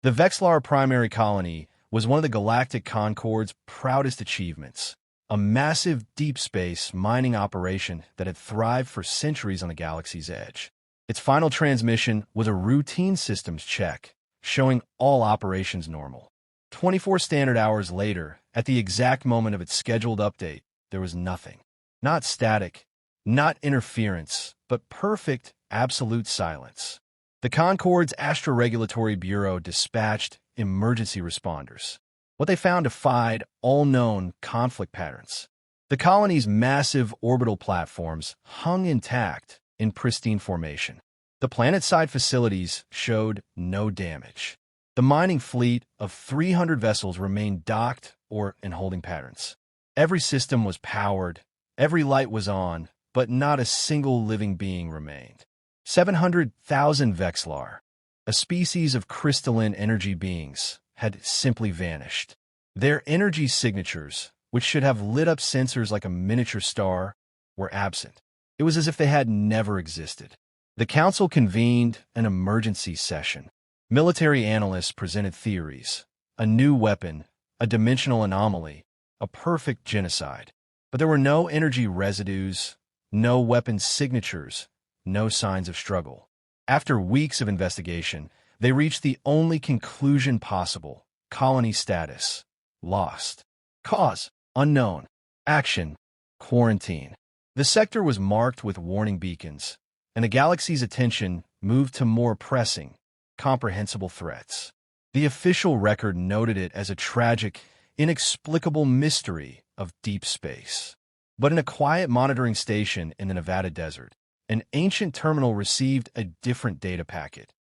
The Vex'lar primary colony was one of the Galactic Concord's proudest achievements, a massive deep space mining operation that had thrived for centuries on the galaxy's edge. Its final transmission was a routine systems check, showing all operations normal. 24 standard hours later, at the exact moment of its scheduled update, there was nothing. Not static, not interference, but perfect, absolute silence. The Concord's Astroregulatory Bureau dispatched emergency responders. What they found defied all known conflict patterns. The colony's massive orbital platforms hung intact in pristine formation. The planet-side facilities showed no damage. The mining fleet of 300 vessels remained docked or in holding patterns. Every system was powered, every light was on, but not a single living being remained. 700,000 Vex'lar, a species of crystalline energy beings, had simply vanished. Their energy signatures, which should have lit up sensors like a miniature star, were absent. It was as if they had never existed. The Council convened an emergency session. Military analysts presented theories: a new weapon, a dimensional anomaly, a perfect genocide. But there were no energy residues, no weapon signatures, no signs of struggle. After weeks of investigation, they reached the only conclusion possible: colony status lost. Cause unknown. Action quarantine. The sector was marked with warning beacons, and the galaxy's attention moved to more pressing, comprehensible threats. The official record noted it as a tragic, inexplicable mystery of deep space. But in a quiet monitoring station in the Nevada desert, an ancient terminal received a different data packet.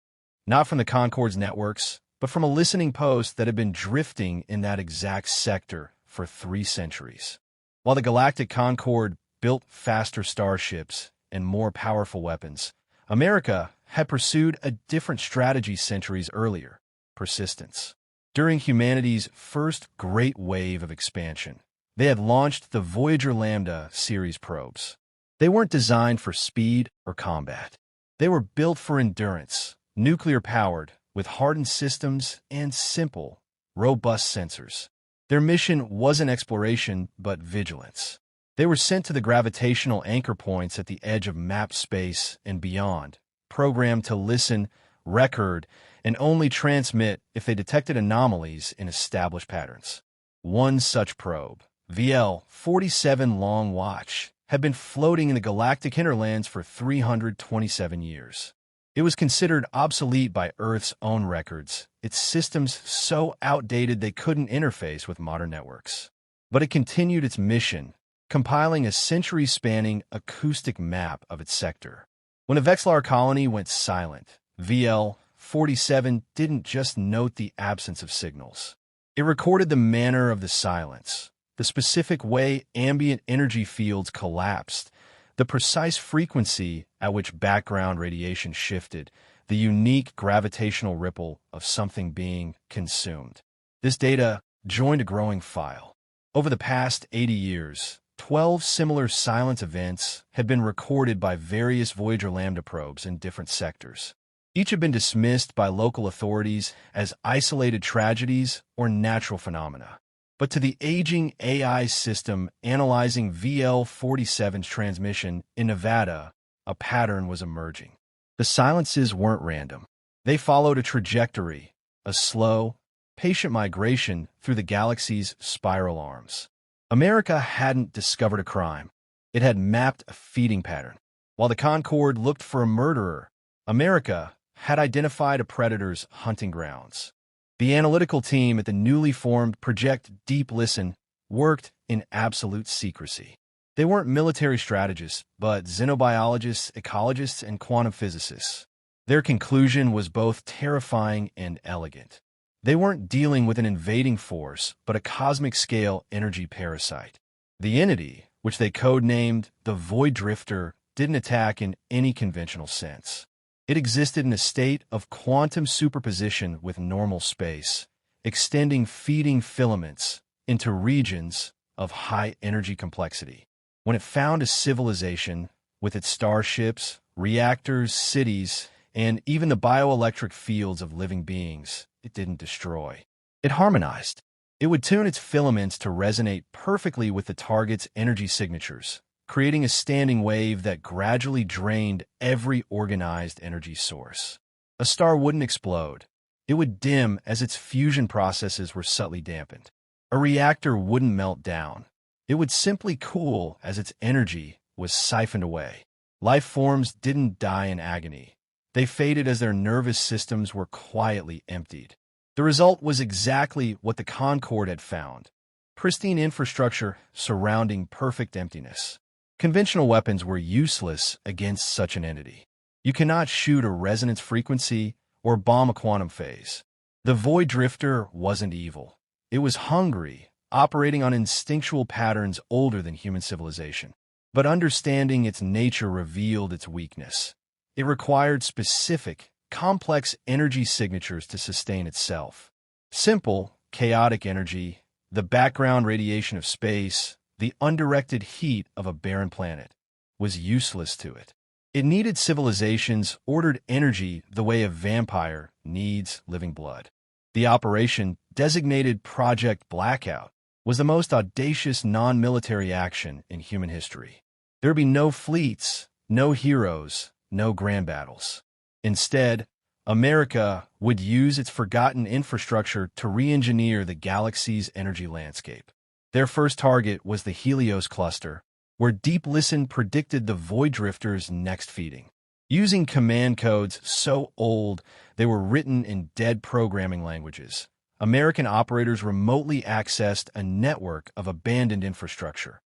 Not from the Concord's networks, but from a listening post that had been drifting in that exact sector for 3 centuries. While the Galactic Concord built faster starships and more powerful weapons, America had pursued a different strategy centuries earlier: persistence. During humanity's first great wave of expansion, they had launched the Voyager Lambda series probes. They weren't designed for speed or combat. They were built for endurance, nuclear-powered, with hardened systems and simple, robust sensors. Their mission wasn't exploration, but vigilance. They were sent to the gravitational anchor points at the edge of mapped space and beyond, programmed to listen, record, and only transmit if they detected anomalies in established patterns. One such probe, VL-47 Long Watch, had been floating in the galactic hinterlands for 327 years. It was considered obsolete by Earth's own records, its systems so outdated they couldn't interface with modern networks. But it continued its mission, compiling a century-spanning acoustic map of its sector. When a Vex'lar colony went silent, VL-47 didn't just note the absence of signals. It recorded the manner of the silence, the specific way ambient energy fields collapsed, the precise frequency at which background radiation shifted, the unique gravitational ripple of something being consumed. This data joined a growing file. Over the past 80 years, 12 similar silent events had been recorded by various Voyager Lambda probes in different sectors. Each had been dismissed by local authorities as isolated tragedies or natural phenomena. But to the aging AI system analyzing VL-47's transmission in Nevada, a pattern was emerging. The silences weren't random. They followed a trajectory, a slow, patient migration through the galaxy's spiral arms. America hadn't discovered a crime. It had mapped a feeding pattern. While the Concorde looked for a murderer, America had identified a predator's hunting grounds. The analytical team at the newly formed Project Deep Listen worked in absolute secrecy. They weren't military strategists, but xenobiologists, ecologists, and quantum physicists. Their conclusion was both terrifying and elegant. They weren't dealing with an invading force, but a cosmic-scale energy parasite. The entity, which they codenamed the Void Drifter, didn't attack in any conventional sense. It existed in a state of quantum superposition with normal space, extending feeding filaments into regions of high energy complexity. When it found a civilization, with its starships, reactors, cities, and even the bioelectric fields of living beings, it didn't destroy. It harmonized. It would tune its filaments to resonate perfectly with the target's energy signatures, creating a standing wave that gradually drained every organized energy source. A star wouldn't explode. It would dim as its fusion processes were subtly dampened. A reactor wouldn't melt down. It would simply cool as its energy was siphoned away. Life forms didn't die in agony. They faded as their nervous systems were quietly emptied. The result was exactly what the Concorde had found: pristine infrastructure surrounding perfect emptiness. Conventional weapons were useless against such an entity. You cannot shoot a resonance frequency or bomb a quantum phase. The Void Drifter wasn't evil. It was hungry, operating on instinctual patterns older than human civilization. But understanding its nature revealed its weakness. It required specific, complex energy signatures to sustain itself. Simple, chaotic energy, the background radiation of space, the undirected heat of a barren planet, was useless to it. It needed civilization's ordered energy the way a vampire needs living blood. The operation, designated Project Blackout, was the most audacious non-military action in human history. There would be no fleets, no heroes, no grand battles. Instead, America would use its forgotten infrastructure to re-engineer the galaxy's energy landscape. Their first target was the Helios cluster, where Deep Listen predicted the Void Drifter's next feeding. Using command codes so old they were written in dead programming languages, American operators remotely accessed a network of abandoned infrastructure.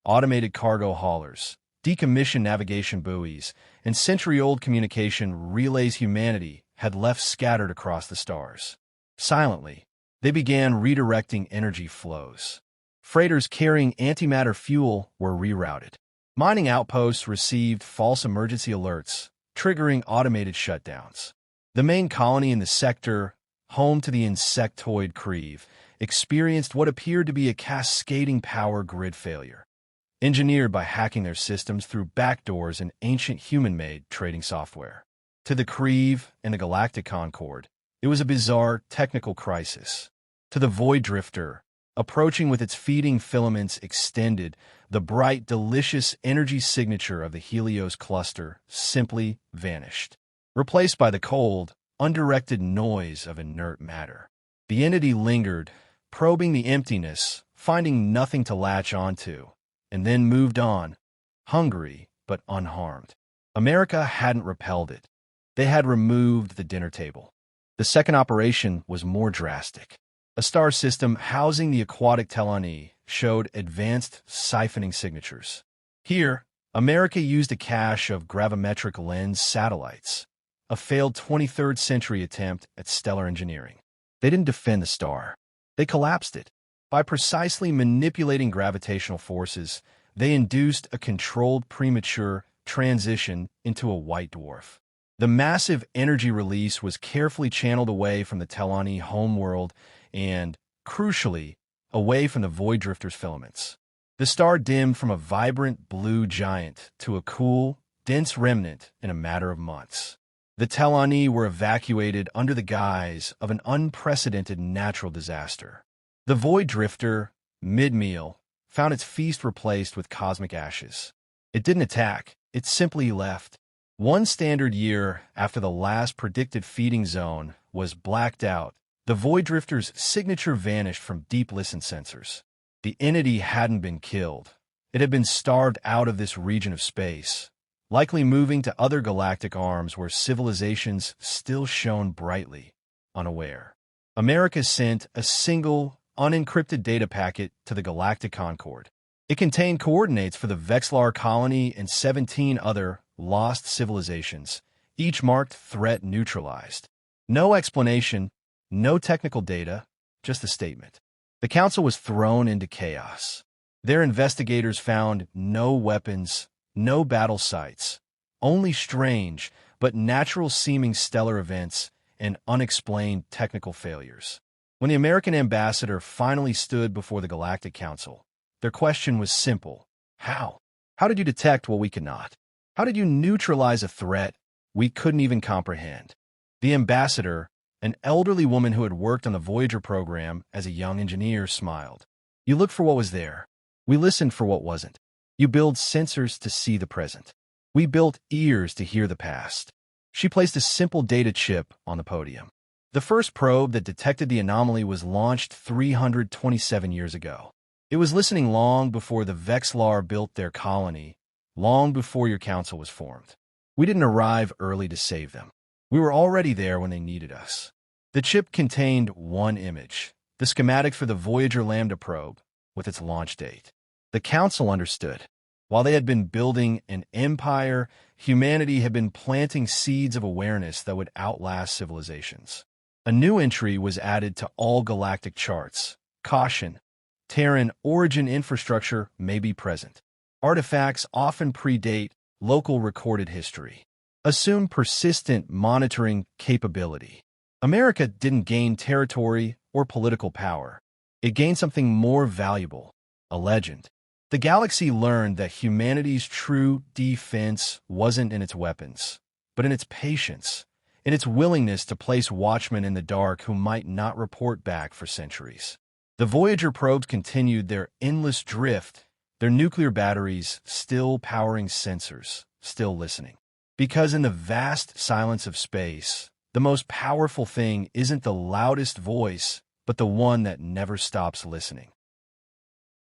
Automated cargo haulers, decommissioned navigation buoys, and century-old communication relays humanity had left scattered across the stars. Silently, they began redirecting energy flows. Freighters carrying antimatter fuel were rerouted. Mining outposts received false emergency alerts, triggering automated shutdowns. The main colony in the sector, home to the insectoid Creve, experienced what appeared to be a cascading power grid failure, engineered by hacking their systems through backdoors in ancient human-made trading software. To the Creve and the Galactic Concorde, it was a bizarre technical crisis. To the Void Drifter, approaching with its feeding filaments extended, the bright, delicious energy signature of the Helios cluster simply vanished, replaced by the cold, undirected noise of inert matter. The entity lingered, probing the emptiness, finding nothing to latch onto, and then moved on, hungry but unharmed. America hadn't repelled it. They had removed the dinner table. The second operation was more drastic. A star system housing the aquatic Telani showed advanced siphoning signatures. Here, America used a cache of gravimetric lens satellites, a failed 23rd century attempt at stellar engineering. They didn't defend the star. They collapsed it. By precisely manipulating gravitational forces, they induced a controlled premature transition into a white dwarf. The massive energy release was carefully channeled away from the Telani homeworld and, crucially, away from the Void Drifter's filaments. The star dimmed from a vibrant blue giant to a cool, dense remnant in a matter of months. The Telani were evacuated under the guise of an unprecedented natural disaster. The Void Drifter, mid-meal, found its feast replaced with cosmic ashes. It didn't attack, it simply left. One standard year after the last predicted feeding zone was blacked out, the Void Drifter's signature vanished from Deep Listen sensors. The entity hadn't been killed. It had been starved out of this region of space, likely moving to other galactic arms where civilizations still shone brightly, unaware. America sent a single, unencrypted data packet to the Galactic Concorde. It contained coordinates for the Vex'lar colony and 17 other lost civilizations, each marked threat neutralized. No explanation, no technical data, just a statement. The Council was thrown into chaos. Their investigators found no weapons, no battle sites, only strange but natural-seeming stellar events and unexplained technical failures. When the American ambassador finally stood before the Galactic Council, their question was simple. How? How did you detect what we could not? How did you neutralize a threat we couldn't even comprehend? The ambassador, An elderly woman who had worked on the Voyager program as a young engineer smiled. You looked for what was there. We listened for what wasn't. You build sensors to see the present. We built ears to hear the past. She placed a simple data chip on the podium. The first probe that detected the anomaly was launched 327 years ago. It was listening long before the Vex'lar built their colony, long before your council was formed. We didn't arrive early to save them. We were already there when they needed us. The chip contained one image, the schematic for the Voyager Lambda probe, with its launch date. The council understood. While they had been building an empire, humanity had been planting seeds of awareness that would outlast civilizations. A new entry was added to all galactic charts. Caution: Terran origin infrastructure may be present. Artifacts often predate local recorded history. Assume persistent monitoring capability. America didn't gain territory or political power. It gained something more valuable: a legend. The galaxy learned that humanity's true defense wasn't in its weapons, but in its patience, in its willingness to place watchmen in the dark who might not report back for centuries. The Voyager probes continued their endless drift, their nuclear batteries still powering sensors, still listening. Because in the vast silence of space, the most powerful thing isn't the loudest voice, but the one that never stops listening.